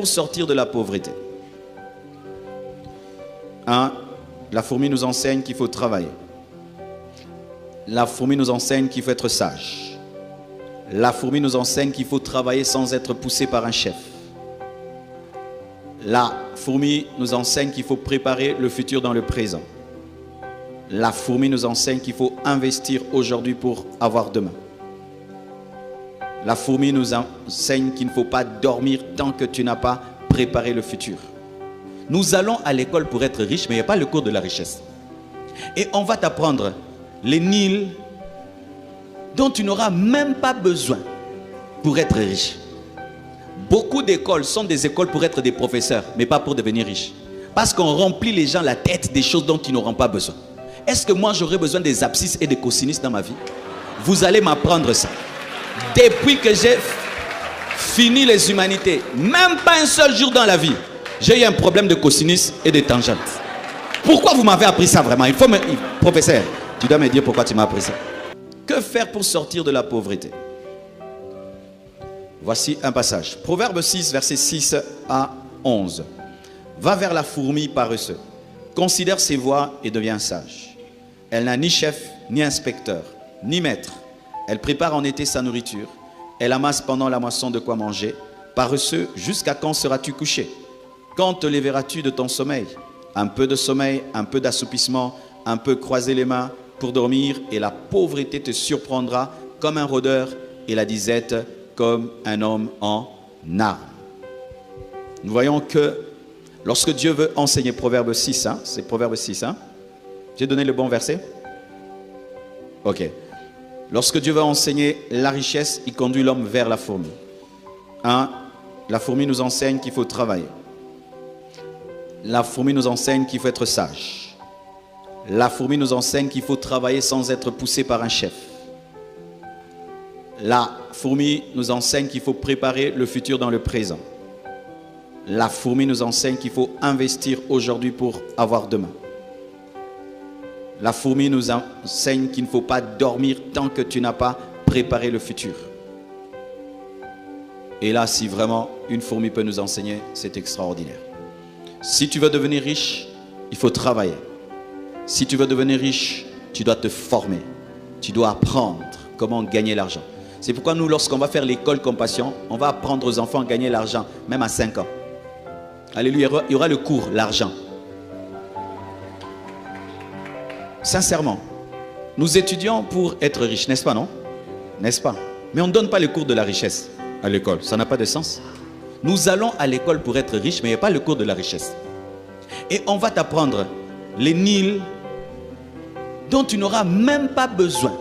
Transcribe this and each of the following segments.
pour sortir de la pauvreté? 1. La fourmi nous enseigne qu'il faut travailler. La fourmi nous enseigne qu'il faut être sage. La fourmi nous enseigne qu'il faut travailler sans être poussé par un chef. La fourmi nous enseigne qu'il faut préparer le futur dans le présent. La fourmi nous enseigne qu'il faut investir aujourd'hui pour avoir demain. La fourmi nous enseigne qu'il ne faut pas dormir tant que tu n'as pas préparé le futur. Nous allons à l'école pour être riches, mais il n'y a pas le cours de la richesse. Et on va t'apprendre les Nils dont tu n'auras même pas besoin pour être riche. Beaucoup d'écoles sont des écoles pour être des professeurs, mais pas pour devenir riches. Parce qu'on remplit les gens la tête des choses dont ils n'auront pas besoin. Est-ce que moi j'aurai besoin des abscisses et des cosinus dans ma vie? Vous allez m'apprendre ça. Depuis que j'ai fini les humanités, même pas un seul jour dans la vie, j'ai eu un problème de cosinus et de tangentes. Pourquoi vous m'avez appris ça vraiment? Professeur, tu dois me dire pourquoi tu m'as appris ça. Que faire pour sortir de la pauvreté? Voici un passage. Proverbe 6, versets 6 à 11. Va vers la fourmi paresseuse. Considère ses voies et deviens sage. Elle n'a ni chef, ni inspecteur, ni maître. Elle prépare en été sa nourriture. Elle amasse pendant la moisson de quoi manger. Paresseux, jusqu'à quand seras-tu couché? Quand te lèveras-tu de ton sommeil? Un peu de sommeil, un peu d'assoupissement, un peu croiser les mains pour dormir, et la pauvreté te surprendra comme un rôdeur et la disette comme un homme en armes. Nous voyons que lorsque Dieu veut enseigner Proverbe 6, c'est Proverbe 6, j'ai donné le bon verset? Ok. Lorsque Dieu veut enseigner la richesse, il conduit l'homme vers la fourmi. 1. La fourmi nous enseigne qu'il faut travailler. La fourmi nous enseigne qu'il faut être sage. La fourmi nous enseigne qu'il faut travailler sans être poussé par un chef. La fourmi nous enseigne qu'il faut préparer le futur dans le présent. La fourmi nous enseigne qu'il faut investir aujourd'hui pour avoir demain. La fourmi nous enseigne qu'il ne faut pas dormir tant que tu n'as pas préparé le futur. Et là, si vraiment une fourmi peut nous enseigner, c'est extraordinaire. Si tu veux devenir riche, il faut travailler. Si tu veux devenir riche, tu dois te former. Tu dois apprendre comment gagner l'argent. C'est pourquoi nous, lorsqu'on va faire l'école Compassion, on va apprendre aux enfants à gagner l'argent, même à 5 ans. Alléluia, il y aura le cours, l'argent. Sincèrement, nous étudions pour être riches, n'est-ce pas, non? N'est-ce pas? Mais on ne donne pas le cours de la richesse à l'école, ça n'a pas de sens. Nous allons à l'école pour être riches, mais il n'y a pas le cours de la richesse. Et on va t'apprendre les Nils dont tu n'auras même pas besoin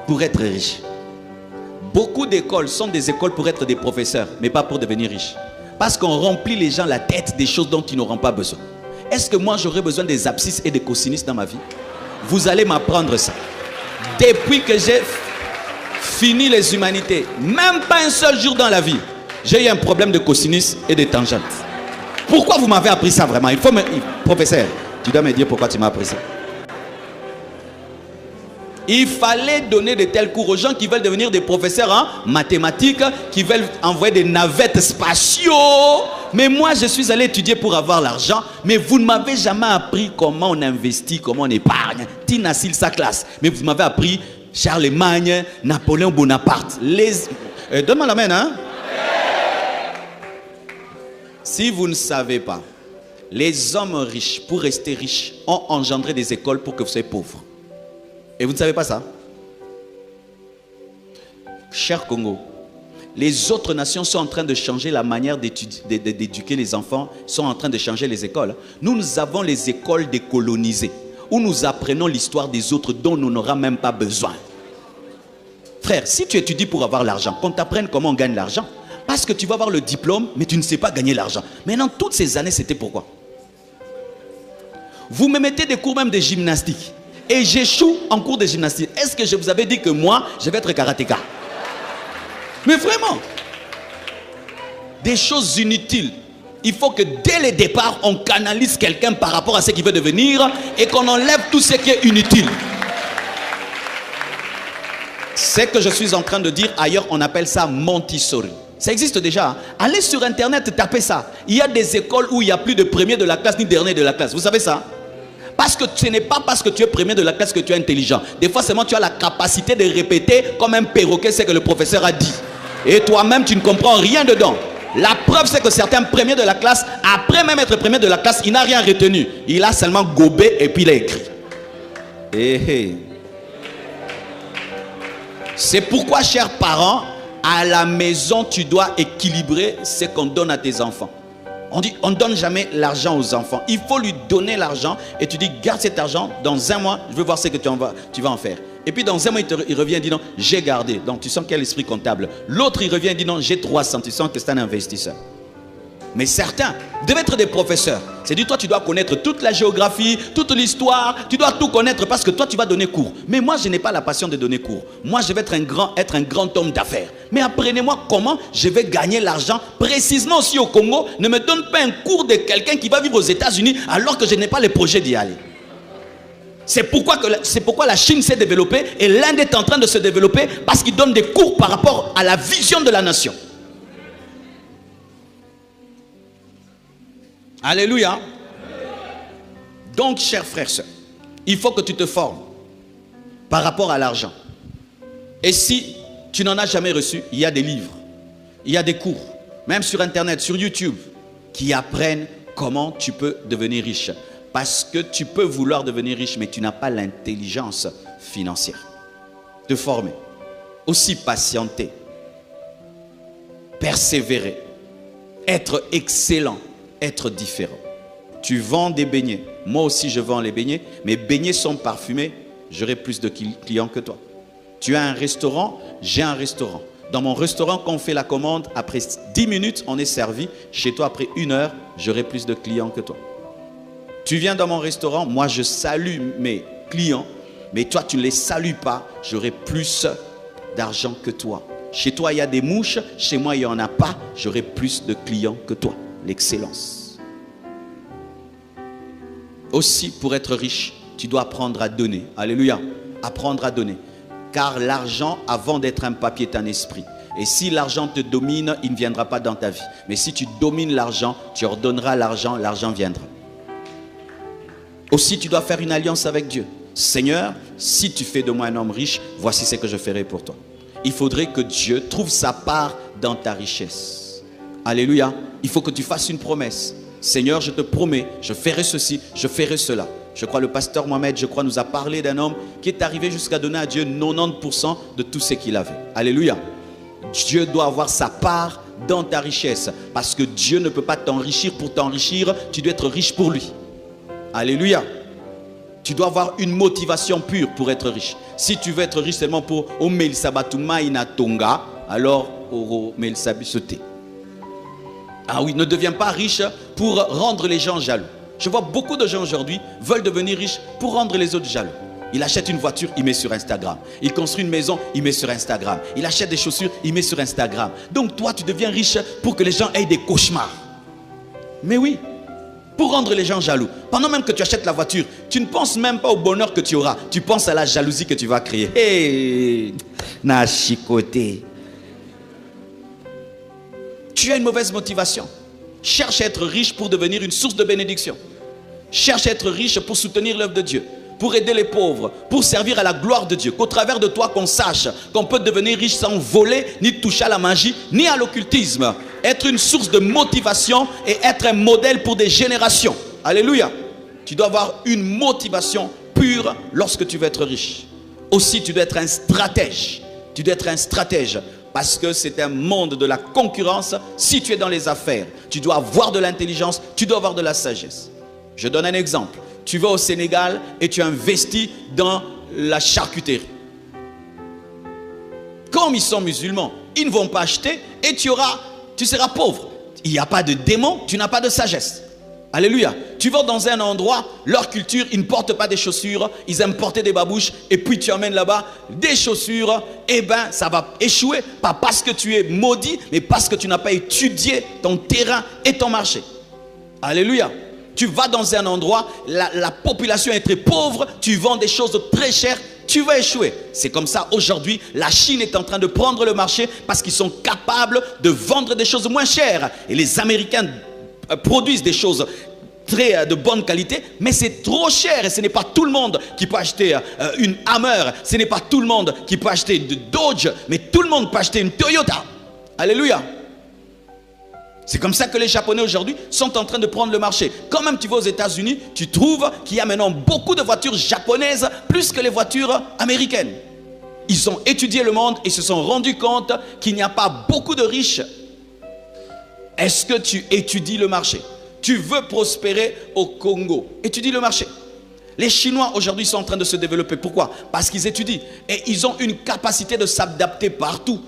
pour être riche. Beaucoup d'écoles sont des écoles pour être des professeurs, mais pas pour devenir riches. Parce qu'on remplit les gens la tête des choses dont ils n'auront pas besoin. Est-ce que moi j'aurai besoin des abscisses et des cosinus dans ma vie? Vous allez m'apprendre ça. Depuis que j'ai fini les humanités, même pas un seul jour dans la vie, j'ai eu un problème de cosinus et de tangentes. Pourquoi vous m'avez appris ça vraiment? Professeur, tu dois me dire pourquoi tu m'as appris ça. Il fallait donner de tels cours aux gens qui veulent devenir des professeurs en mathématiques, qui veulent envoyer des navettes spatiaux. Mais moi, je suis allé étudier pour avoir l'argent. Mais vous ne m'avez jamais appris comment on investit, comment on épargne. Tina Sil, sa classe. Mais vous m'avez appris Charlemagne, Napoléon Bonaparte. Donne-moi la main, hein? Si vous ne savez pas, les hommes riches, pour rester riches, ont engendré des écoles pour que vous soyez pauvres. Et vous ne savez pas ça? Cher Congo, les autres nations sont en train de changer la manière d'éduquer les enfants, sont en train de changer les écoles. Nous avons les écoles décolonisées, où nous apprenons l'histoire des autres dont nous n'aurons même pas besoin. Frère, si tu étudies pour avoir l'argent, qu'on t'apprenne comment on gagne l'argent, parce que tu vas avoir le diplôme, mais tu ne sais pas gagner l'argent. Maintenant, toutes ces années, c'était pourquoi? Vous me mettez des cours même de gymnastique. Et j'échoue en cours de gymnastique. Est-ce que je vous avais dit que moi, je vais être karatéka? Mais vraiment, des choses inutiles. Il faut que dès le départ, on canalise quelqu'un par rapport à ce qu'il veut devenir et qu'on enlève tout ce qui est inutile. Ce que je suis en train de dire ailleurs, on appelle ça Montessori. Ça existe déjà. Allez sur Internet, tapez ça. Il y a des écoles où il n'y a plus de premier de la classe ni dernier de la classe. Vous savez ça? Parce que ce n'est pas parce que tu es premier de la classe que tu es intelligent. Des fois seulement tu as la capacité de répéter comme un perroquet ce que le professeur a dit. Et toi-même tu ne comprends rien dedans. La preuve c'est que certains premiers de la classe, après même être premier de la classe, il n'a rien retenu. Il a seulement gobé et puis il a écrit. C'est pourquoi, chers parents, à la maison, tu dois équilibrer ce qu'on donne à tes enfants. On dit, on ne donne jamais l'argent aux enfants. Il faut lui donner l'argent et tu dis, garde cet argent, dans un mois, je veux voir ce que tu vas en faire. Et puis dans un mois, il revient et dit, non, j'ai gardé. Donc tu sens quel esprit comptable. L'autre, il revient et dit, non, j'ai 300. Tu sens que c'est un investisseur. Mais certains devaient être des professeurs. C'est dit, toi, tu dois connaître toute la géographie, toute l'histoire. Tu dois tout connaître parce que toi, tu vas donner cours. Mais moi, je n'ai pas la passion de donner cours. Moi, je vais être un grand homme d'affaires. Mais apprenez-moi comment je vais gagner l'argent précisément aussi au Congo. Ne me donne pas un cours de quelqu'un qui va vivre aux États-Unis alors que je n'ai pas le projet d'y aller. C'est pourquoi la Chine s'est développée et l'Inde est en train de se développer parce qu'ils donnent des cours par rapport à la vision de la nation. Alléluia. Donc, chers frères et sœurs, il faut que tu te formes par rapport à l'argent. Et si tu n'en as jamais reçu, il y a des livres, il y a des cours, même sur Internet, sur YouTube, qui apprennent comment tu peux devenir riche. Parce que tu peux vouloir devenir riche, mais tu n'as pas l'intelligence financière. Te former, aussi patienter, persévérer, être excellent, être différent. Tu vends des beignets, moi aussi je vends les beignets. Mes beignets sont parfumés, j'aurai plus de clients que toi. Tu as un restaurant, j'ai un restaurant. Dans mon restaurant, quand on fait la commande, après 10 minutes, on est servi. Chez toi, après 1 heure, j'aurai plus de clients que toi. Tu viens dans mon restaurant, moi je salue mes clients, mais toi tu ne les salues pas, j'aurai plus d'argent que toi. Chez toi il y a des mouches, chez moi il n'y en a pas, j'aurai plus de clients que toi. L'excellence. Aussi, pour être riche, tu dois apprendre à donner. Alléluia. Apprendre à donner. Car l'argent, avant d'être un papier, est un esprit. Et si l'argent te domine, il ne viendra pas dans ta vie. Mais si tu domines l'argent, tu ordonneras l'argent, l'argent viendra. Aussi, tu dois faire une alliance avec Dieu. Seigneur, si tu fais de moi un homme riche, voici ce que je ferai pour toi. Il faudrait que Dieu trouve sa part dans ta richesse. Alléluia. Il faut que tu fasses une promesse. Seigneur, je te promets, je ferai ceci, je ferai cela. Je crois le pasteur Mohamed, nous a parlé d'un homme qui est arrivé jusqu'à donner à Dieu 90% de tout ce qu'il avait. Alléluia. Dieu doit avoir sa part dans ta richesse. Parce que Dieu ne peut pas t'enrichir pour t'enrichir. Tu dois être riche pour lui. Alléluia. Tu dois avoir une motivation pure pour être riche. Si tu veux être riche seulement pour Omel Sabatuma Inatonga, alors Omel Sabisote. Ah oui, ne deviens pas riche pour rendre les gens jaloux. Je vois beaucoup de gens aujourd'hui veulent devenir riches pour rendre les autres jaloux. Il achète une voiture, il met sur Instagram. Il construit une maison, il met sur Instagram. Il achète des chaussures, il met sur Instagram. Donc toi, tu deviens riche pour que les gens aient des cauchemars. Mais oui, pour rendre les gens jaloux. Pendant même que tu achètes la voiture, tu ne penses même pas au bonheur que tu auras. Tu penses à la jalousie que tu vas créer. Hey, na chicoté. Tu as une mauvaise motivation. Cherche à être riche pour devenir une source de bénédiction. Cherche à être riche pour soutenir l'œuvre de Dieu, pour aider les pauvres, pour servir à la gloire de Dieu. Qu'au travers de toi, qu'on sache qu'on peut devenir riche sans voler, ni toucher à la magie, ni à l'occultisme. Être une source de motivation et être un modèle pour des générations. Alléluia. Tu dois avoir une motivation pure lorsque tu veux être riche. Aussi, tu dois être un stratège. Tu dois être un stratège. Parce que c'est un monde de la concurrence. Si tu es dans les affaires, tu dois avoir de l'intelligence, tu dois avoir de la sagesse. Je donne un exemple. Tu vas au Sénégal et tu investis dans la charcuterie. Comme ils sont musulmans, ils ne vont pas acheter et tu seras pauvre. Il n'y a pas de démon, tu n'as pas de sagesse. Alléluia. Tu vas dans un endroit, leur culture, ils ne portent pas des chaussures, ils aiment porter des babouches, et puis tu emmènes là-bas des chaussures, et ben ça va échouer, pas parce que tu es maudit, mais parce que tu n'as pas étudié ton terrain et ton marché. Alléluia. Tu vas dans un endroit, la population est très pauvre, tu vends des choses très chères, tu vas échouer. C'est comme ça, aujourd'hui, la Chine est en train de prendre le marché parce qu'ils sont capables de vendre des choses moins chères. Et les Américains produisent des choses très de bonne qualité, mais c'est trop cher et ce n'est pas tout le monde qui peut acheter une Hammer, ce n'est pas tout le monde qui peut acheter une Dodge, mais tout le monde peut acheter une Toyota. Alléluia. C'est comme ça que les Japonais aujourd'hui sont en train de prendre le marché. Quand même tu vas aux États-Unis, tu trouves qu'il y a maintenant beaucoup de voitures japonaises plus que les voitures américaines. Ils ont étudié le monde et se sont rendus compte qu'il n'y a pas beaucoup de riches. Est-ce que tu étudies le marché? Tu veux prospérer au Congo, étudie le marché. Les Chinois aujourd'hui sont en train de se développer. Pourquoi? Parce qu'ils étudient. Et ils ont une capacité de s'adapter partout.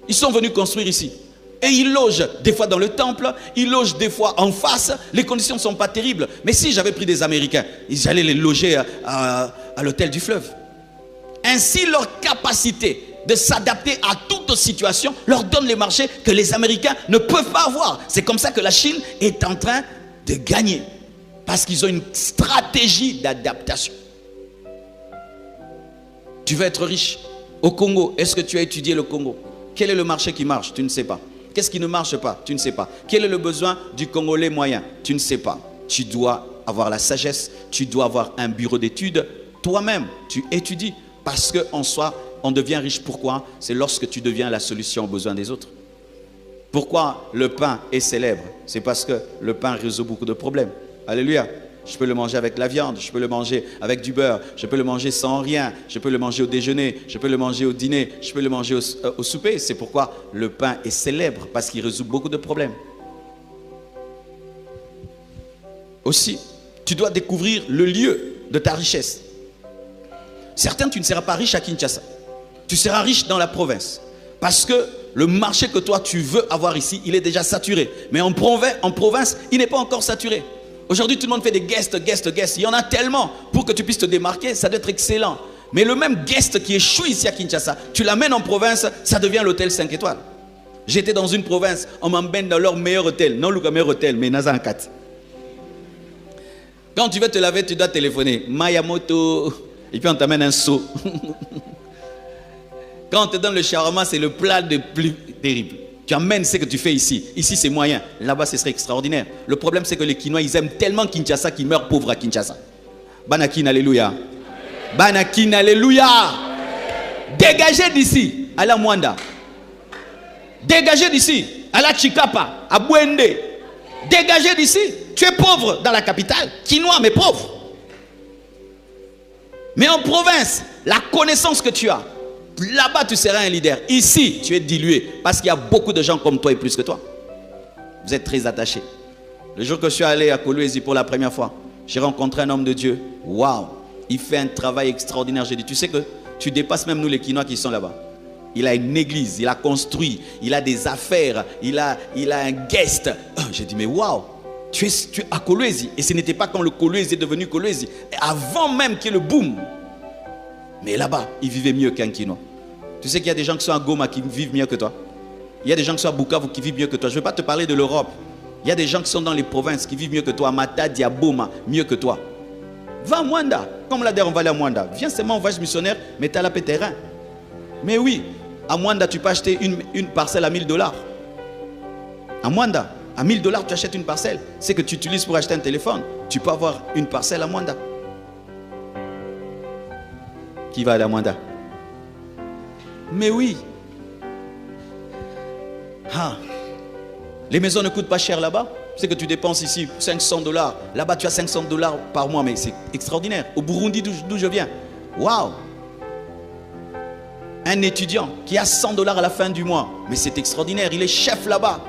Ils sont venus construire ici. Et ils logent des fois dans le temple, ils logent des fois en face. Les conditions ne sont pas terribles. Mais si j'avais pris des Américains, ils allaient les loger à l'hôtel du fleuve. Ainsi, leur capacité de s'adapter à toute situation leur donne les marchés que les Américains ne peuvent pas avoir. C'est comme ça que la Chine est en train de gagner. Parce qu'ils ont une stratégie d'adaptation. Tu veux être riche au Congo. Est-ce que tu as étudié le Congo? Quel est le marché qui marche? Tu ne sais pas. Qu'est-ce qui ne marche pas? Tu ne sais pas. Quel est le besoin du Congolais moyen? Tu ne sais pas. Tu dois avoir la sagesse. Tu dois avoir un bureau d'études. Toi-même, tu étudies. Parce qu'en soi, on devient riche. Pourquoi? C'est lorsque tu deviens la solution aux besoins des autres. Pourquoi le pain est célèbre? C'est parce que le pain résout beaucoup de problèmes. Alléluia. Je peux le manger avec la viande, je peux le manger avec du beurre, je peux le manger sans rien, je peux le manger au déjeuner, je peux le manger au dîner, je peux le manger au souper. C'est pourquoi le pain est célèbre, parce qu'il résout beaucoup de problèmes. Aussi, tu dois découvrir le lieu de ta richesse. Certains, tu ne seras pas riche à Kinshasa. Tu seras riche dans la province. Parce que le marché que toi tu veux avoir ici, il est déjà saturé. Mais en province, il n'est pas encore saturé. Aujourd'hui, tout le monde fait des guests. Il y en a tellement. Pour que tu puisses te démarquer, ça doit être excellent. Mais le même guest qui échoue ici à Kinshasa, tu l'amènes en province, ça devient l'hôtel 5 étoiles. J'étais dans une province, on m'emmène dans leur meilleur hôtel. Non, le meilleur hôtel, mais Nazan 4. Quand tu veux te laver, tu dois téléphoner. Mayamoto. Et puis on t'amène un seau. Quand on te donne le shawarma, c'est le plat le plus terrible. Tu amènes ce que tu fais ici. Ici, c'est moyen. Là-bas, ce serait extraordinaire. Le problème, c'est que les Kinois, ils aiment tellement Kinshasa qu'ils meurent pauvres à Kinshasa. Banakin, alléluia. Banakin, alléluia. Dégagez d'ici, à la Mwanda. Dégagez d'ici, à la Chikapa, à Bwende. Dégagez d'ici. Tu es pauvre dans la capitale. Kinois, mais pauvre. Mais en province, la connaissance que tu as, là-bas, tu seras un leader. Ici, tu es dilué. Parce qu'il y a beaucoup de gens comme toi et plus que toi. Vous êtes très attachés. Le jour que je suis allé à Kolwezi pour la première fois, j'ai rencontré un homme de Dieu. Waouh! Il fait un travail extraordinaire. J'ai dit, tu sais que tu dépasses même nous les Kinois qui sont là-bas. Il a une église, il a construit, il a des affaires, il a un guest. J'ai dit, mais waouh! Tu es à Kolwezi. Et ce n'était pas quand le Kolwezi est devenu Kolwezi. Avant même qu'il y ait le boom. Mais là-bas, il vivait mieux qu'un Kinois. Tu sais qu'il y a des gens qui sont à Goma qui vivent mieux que toi. Il y a des gens qui sont à Bukavu qui vivent mieux que toi. Je ne veux pas te parler de l'Europe. Il y a des gens qui sont dans les provinces qui vivent mieux que toi. Matadi, à Boma, mieux que toi. Va à Mwanda. Comme là, on va aller à Mwanda. Viens seulement en voyage missionnaire, mais tu as la paix terrain. Mais oui, à Mwanda, tu peux acheter une parcelle à $1000. À Mwanda, à $1000, tu achètes une parcelle. C'est que tu utilises pour acheter un téléphone. Tu peux avoir une parcelle à Mwanda. Qui va aller à Mwanda? Mais oui. Les maisons ne coûtent pas cher là-bas. C'est que tu dépenses ici $500. Là-bas, tu as $500 par mois. Mais c'est extraordinaire. Au Burundi, d'où je viens. Waouh! Un étudiant qui a $100 à la fin du mois. Mais c'est extraordinaire. Il est chef là-bas.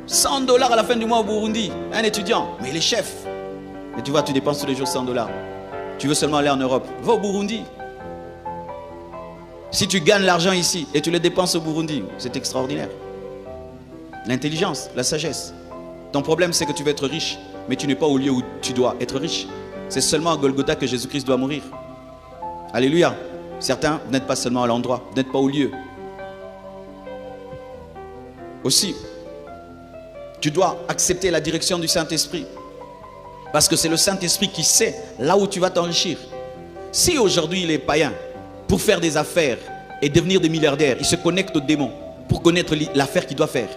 $100 à la fin du mois au Burundi. Un étudiant. Mais il est chef. Mais tu vois, tu dépenses tous les jours $100. Tu veux seulement aller en Europe. Va au Burundi. Si tu gagnes l'argent ici et tu le dépenses au Burundi, c'est extraordinaire. L'intelligence, la sagesse. Ton problème, c'est que tu veux être riche, mais tu n'es pas au lieu où tu dois être riche. C'est seulement à Golgotha que Jésus-Christ doit mourir. Alléluia. Certains, vous n'êtes pas seulement à l'endroit, vous n'êtes pas au lieu. Aussi, tu dois accepter la direction du Saint-Esprit. Parce que c'est le Saint-Esprit qui sait là où tu vas t'enrichir. Si aujourd'hui il est païen, pour faire des affaires et devenir des milliardaires. Il se connecte au démon pour connaître l'affaire qu'il doit faire.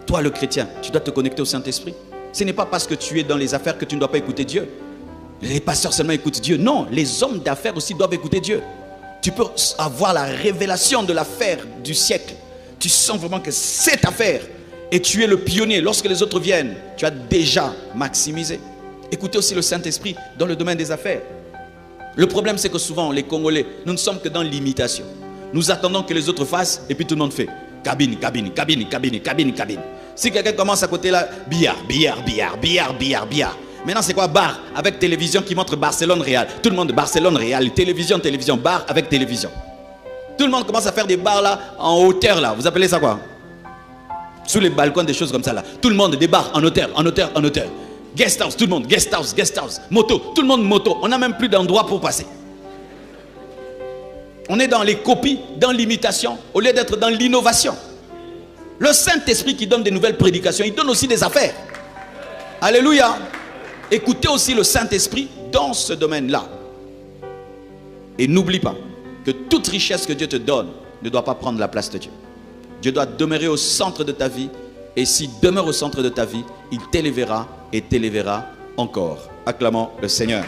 Toi, le chrétien, tu dois te connecter au Saint-Esprit. Ce n'est pas parce que tu es dans les affaires que tu ne dois pas écouter Dieu. Les pasteurs seulement écoutent Dieu. Non, les hommes d'affaires aussi doivent écouter Dieu. Tu peux avoir la révélation de l'affaire du siècle. Tu sens vraiment que cette affaire, et tu es le pionnier. Lorsque les autres viennent, tu as déjà maximisé. Écoutez aussi le Saint-Esprit dans le domaine des affaires. Le problème, c'est que souvent, les Congolais, nous ne sommes que dans l'imitation. Nous attendons que les autres fassent et puis tout le monde fait. Cabine, cabine, cabine, cabine, cabine, cabine. Si quelqu'un commence à côté là, billard, billard, billard, billard, billard, billard. Maintenant, c'est quoi bar avec télévision qui montre Barcelone-Real. Tout le monde Barcelone-Real, télévision, télévision, bar avec télévision. Tout le monde commence à faire des bars là, en hauteur là. Vous appelez ça quoi? Sous les balcons, des choses comme ça là. Tout le monde, des bars en hauteur, en hauteur, en hauteur. Guest house, tout le monde, guest house, guest house. Moto, tout le monde moto. On n'a même plus d'endroit pour passer. On est dans les copies, dans l'imitation, au lieu d'être dans l'innovation. Le Saint-Esprit qui donne des nouvelles prédications, il donne aussi des affaires. Alléluia. Écoutez aussi le Saint-Esprit dans ce domaine-là. Et n'oublie pas que toute richesse que Dieu te donne ne doit pas prendre la place de Dieu. Dieu doit demeurer au centre de ta vie. Et s'il demeure au centre de ta vie, il t'élèvera et t'élèvera encore. Acclamons le Seigneur.